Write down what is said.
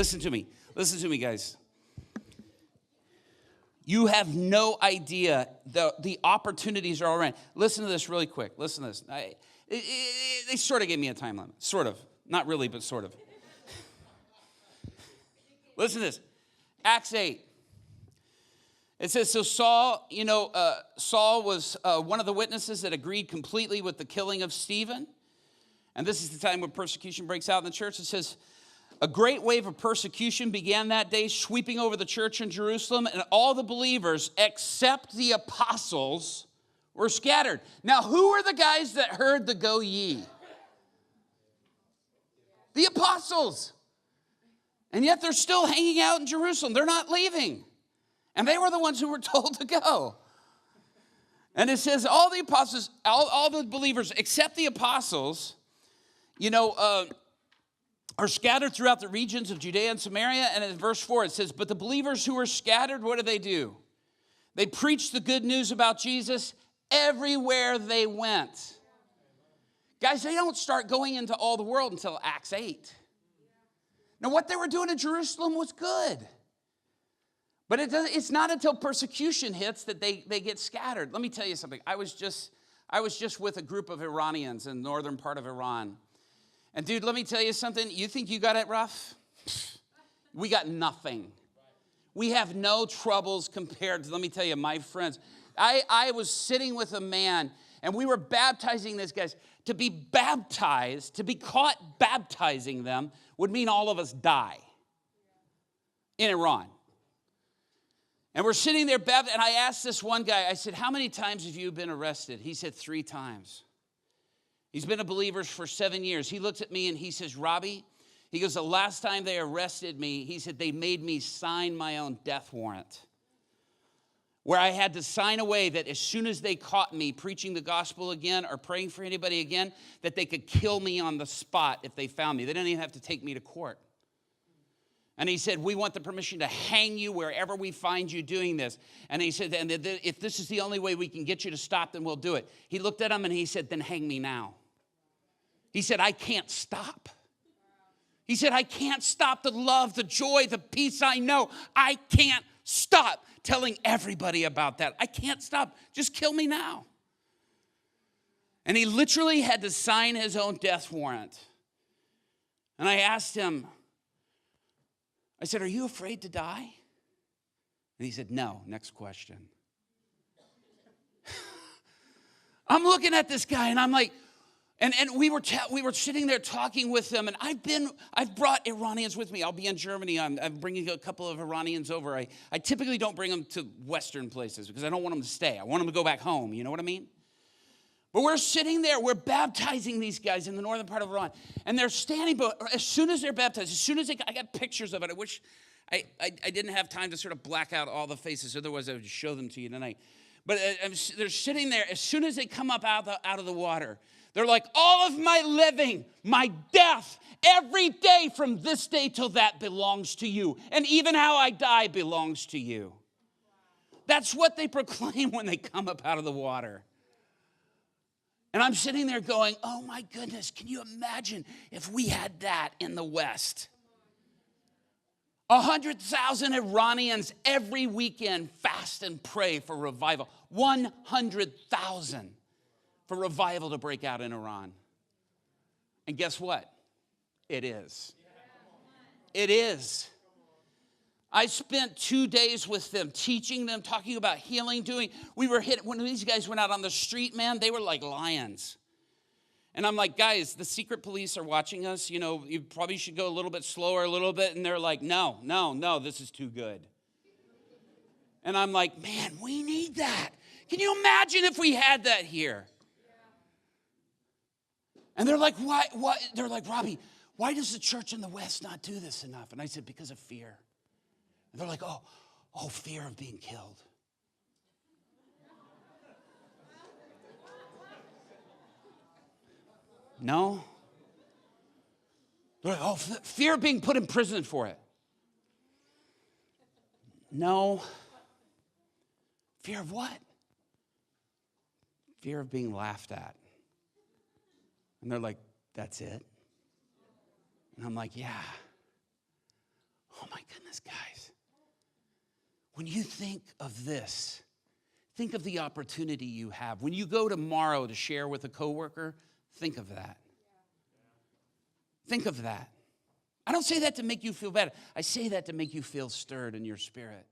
Listen to me. Listen to me, guys. You have no idea the opportunities are all around. Listen to this really quick. Listen to this. They sort of gave me a time limit. Sort of. Not really, but sort of. Listen to this. Acts 8. It says, so Saul was one of the witnesses that agreed completely with the killing of Stephen. And this is the time when persecution breaks out in the church. It says, a great wave of persecution began that day, sweeping over the church in Jerusalem, and all the believers, except the apostles, were scattered. Now, who are the guys that heard the go ye? The apostles. And yet they're still hanging out in Jerusalem. They're not leaving. And they were the ones who were told to go. And it says all the apostles, all the believers, except the apostles, are scattered throughout the regions of Judea and Samaria. And in verse 4, it says, but the believers who were scattered, what do? They preached the good news about Jesus everywhere they went. Guys, they don't start going into all the world until Acts 8. Now, what they were doing in Jerusalem was good. But it's not until persecution hits that they get scattered. Let me tell you something. I was just with a group of Iranians in the northern part of Iran. And dude, let me tell you something. You think you got it rough? We got nothing. We have no troubles compared to, let me tell you, my friends. I was sitting with a man, and we were baptizing these guys. To be baptized, to be caught baptizing them would mean all of us die in Iran. And we're sitting there baptized, and I asked this one guy, I said, how many times have you been arrested? He said 3 times. He's been a believer for 7 years. He looks at me and he says, Robby, he goes, the last time they arrested me, he said, they made me sign my own death warrant, where I had to sign away that as soon as they caught me preaching the gospel again or praying for anybody again, that they could kill me on the spot if they found me. They didn't even have to take me to court. And he said, we want the permission to hang you wherever we find you doing this. And he said, and if this is the only way we can get you to stop, then we'll do it. He looked at him and he said, then hang me now. He said, I can't stop. He said, I can't stop the love, the joy, the peace I know. I can't stop telling everybody about that. I can't stop. Just kill me now. And he literally had to sign his own death warrant. And I asked him, I said, are you afraid to die? And he said, no. Next question. I'm looking at this guy and I'm like, and we were sitting there talking with them, and I've brought Iranians with me. I'll be in Germany. I'm bringing a couple of Iranians over. I typically don't bring them to Western places because I don't want them to stay. I want them to go back home. You know what I mean? But we're sitting there. We're baptizing these guys in the northern part of Iran, and they're standing. But as soon as they're baptized, as soon as I got pictures of it. I wish I didn't have time to sort of black out all the faces. Otherwise, I would show them to you tonight. But they're sitting there. As soon as they come up out of the water, they're like, all of my living, my death, every day from this day till that belongs to you. And even how I die belongs to you. That's what they proclaim when they come up out of the water. And I'm sitting there going, oh my goodness, can you imagine if we had that in the West? 100,000 Iranians every weekend fast and pray for revival. 100,000 for revival to break out in Iran. And guess what? It is. It is. I spent 2 days with them, teaching them, talking about healing, we were hit, when these guys went out on the street, man, they were like lions. And I'm like, guys, the secret police are watching us. You know, you probably should go a little bit slower, a little bit. And they're like, no, this is too good. And I'm like, man, we need that. Can you imagine if we had that here? And they're like, why? They're like, Robby, why does the church in the West not do this enough? And I said, because of fear. And they're like, oh, fear of being killed. No. They're like, oh, fear of being put in prison for it. No. Fear of what? Fear of being laughed at. And they're like, that's it? And I'm like, yeah. goodness, guys. When you think of this, think of the opportunity you have. When you go tomorrow to share with a coworker, think of that. Think of that. I don't say that to make you feel bad. I say that to make you feel stirred in your spirit.